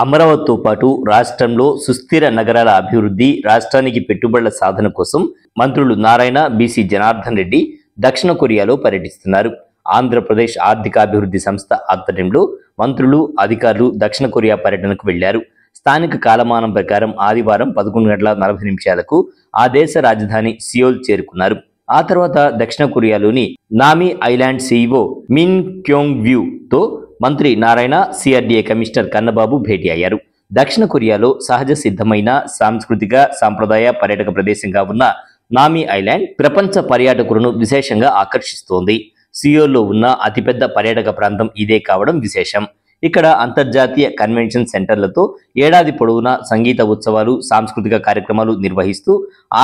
అమరావతితో పాటు రాష్ట్రంలో సుస్థిర నగరాల అభివృద్ధి, రాష్ట్రానికి పెట్టుబడుల సాధన కోసం మంత్రులు నారాయణ, బీసీ జనార్దన్ రెడ్డి దక్షిణ కొరియాలో పర్యటిస్తున్నారు. ఆంధ్రప్రదేశ్ ఆర్థికాభివృద్ధి సంస్థ ఆధ్వర్యంలో మంత్రులు, అధికారులు దక్షిణ కొరియా పర్యటనకు వెళ్లారు. స్థానిక కాలమానం ప్రకారం ఆదివారం 11:40 ఆ దేశ రాజధాని సియోల్ చేరుకున్నారు. ఆ తర్వాత దక్షిణ కొరియాలోని నామి ఐలాండ్ సీఈఓ మిన్ క్యోంగ్ వ్యూతో మంత్రి నారాయణ, సిఆర్డీఏ కమిషనర్ కన్నబాబు భేటీ అయ్యారు. దక్షిణ కొరియాలో సహజ సిద్ధమైన సాంస్కృతిక, సాంప్రదాయ పర్యాటక ప్రదేశంగా ఉన్న నామి ఐలాండ్ ప్రపంచ పర్యాటకులను విశేషంగా ఆకర్షిస్తోంది. సియోల్లో ఉన్న అతిపెద్ద పర్యాటక ప్రాంతం ఇదే కావడం విశేషం. ఇక్కడ అంతర్జాతీయ కన్వెన్షన్ సెంటర్లతో ఏడాది పొడవునా సంగీత ఉత్సవాలు, సాంస్కృతిక కార్యక్రమాలు నిర్వహిస్తూ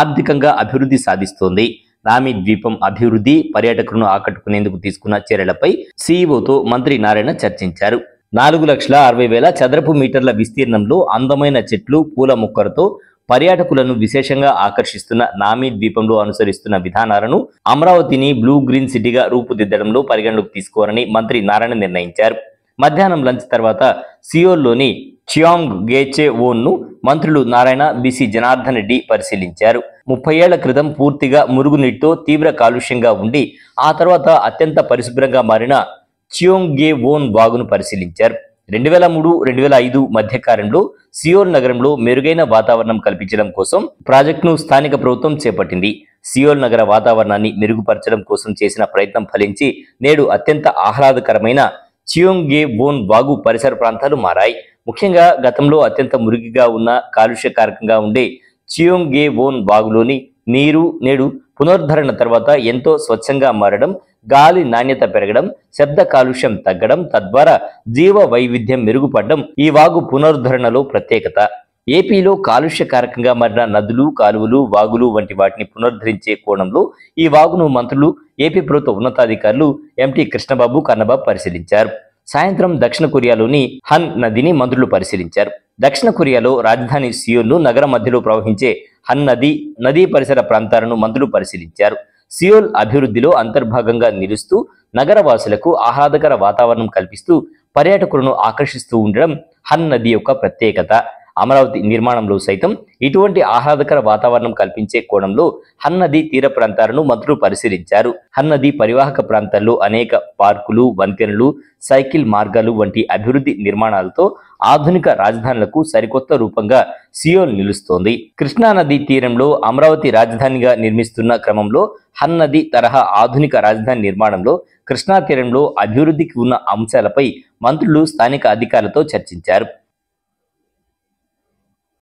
ఆర్థికంగా అభివృద్ధి సాధిస్తోంది. నామి ద్వీపం అభివృద్ధి, పర్యాటకులను ఆకట్టుకునేందుకు తీసుకున్న చర్యలపై సీఈఓతో మంత్రి నారాయణ చర్చించారు. 4,60,000 చదరపు మీటర్ల విస్తీర్ణంలో అందమైన చెట్లు, పూల మొక్కలతో పర్యాటకులను విశేషంగా ఆకర్షిస్తున్న నామి ద్వీపంలో అనుసరిస్తున్న విధానాలను అమరావతిని బ్లూ గ్రీన్ సిటీగా రూపుదిద్దడంలో పరిగణలోకి తీసుకోవాలని మంత్రి నారాయణ నిర్ణయించారు. మధ్యాహ్నం లంచ్ తర్వాత సియోల్లోని చియాంగ్ గేచెవోన్ను మంత్రులు నారాయణ, బీసీ జనార్దన్ రెడ్డి పరిశీలించారు. 30 ఏళ్ల క్రితం పూర్తిగా మురుగునీటితో తీవ్ర కాలుష్యంగా ఉండి ఆ తర్వాత అత్యంత పరిశుభ్రంగా మారిన చియోంగేవోన్ వాగును పరిశీలించారు. 2003-2005 మధ్యకాలంలో సియోల్ నగరంలో మెరుగైన వాతావరణం కల్పించడం కోసం ప్రాజెక్టును స్థానిక ప్రభుత్వం చేపట్టింది. సియోల్ నగర వాతావరణాన్ని మెరుగుపరచడం కోసం చేసిన ప్రయత్నం ఫలించి నేడు అత్యంత ఆహ్లాదకరమైన చియోంగేవోన్ వాగు పరిసర ప్రాంతాలు మారాయి. ముఖ్యంగా గతంలో అత్యంత మురికిగా ఉన్న, కాలుష్యకారకంగా ఉండే చియోంగేవోన్ వాగులోని నీరు నేడు పునరుద్ధరణ తర్వాత ఎంతో స్వచ్ఛంగా మారడం, గాలి నాణ్యత పెరగడం, శబ్ద కాలుష్యం తగ్గడం, తద్వారా జీవ వైవిధ్యం మెరుగుపడడం ఈ వాగు పునరుద్ధరణలో ప్రత్యేకత. ఏపీలో కాలుష్యకారకంగా మారిన నదులు, కాలువలు, వాగులు వంటి వాటిని పునరుద్ధరించే కోణంలో ఈ వాగును మంత్రులు, ఏపీ ప్రభుత్వ ఉన్నతాధికారులు ఎంటీ కృష్ణబాబు, కన్నబాబు పరిశీలించారు. సాయంత్రం దక్షిణ కొరియాలోని హన్ నదిని మంత్రులు పరిశీలించారు. దక్షిణ కొరియాలో రాజధాని సియోల్ను నగర మధ్యలో ప్రవహించే హన్ నదీ పరిసర ప్రాంతాలను మంత్రులు పరిశీలించారు. సియోల్ అభివృద్ధిలో అంతర్భాగంగా నిలుస్తూ నగరవాసులకు ఆహ్లాదకర వాతావరణం కల్పిస్తూ పర్యాటకులను ఆకర్షిస్తూ ఉండడం హన్ నది యొక్క ప్రత్యేకత. అమరావతి నిర్మాణంలో సైతం ఇటువంటి ఆహ్లాదకర వాతావరణం కల్పించే కోణంలో హన్ నది తీర ప్రాంతాలను మంత్రులు పరిశీలించారు. హన్ నది పరివాహక ప్రాంతాల్లో అనేక పార్కులు, వంతెనలు, సైకిల్ మార్గాలు వంటి అభివృద్ధి నిర్మాణాలతో ఆధునిక రాజధానులకు సరికొత్త రూపంగా సియోల్ నిలుస్తోంది. కృష్ణా నది తీరంలో అమరావతి రాజధానిగా నిర్మిస్తున్న క్రమంలో హన్ నది తరహా ఆధునిక రాజధాని నిర్మాణంలో కృష్ణా తీరంలో అభివృద్ధికి ఉన్న అంశాలపై మంత్రులు స్థానిక అధికారులతో చర్చించారు.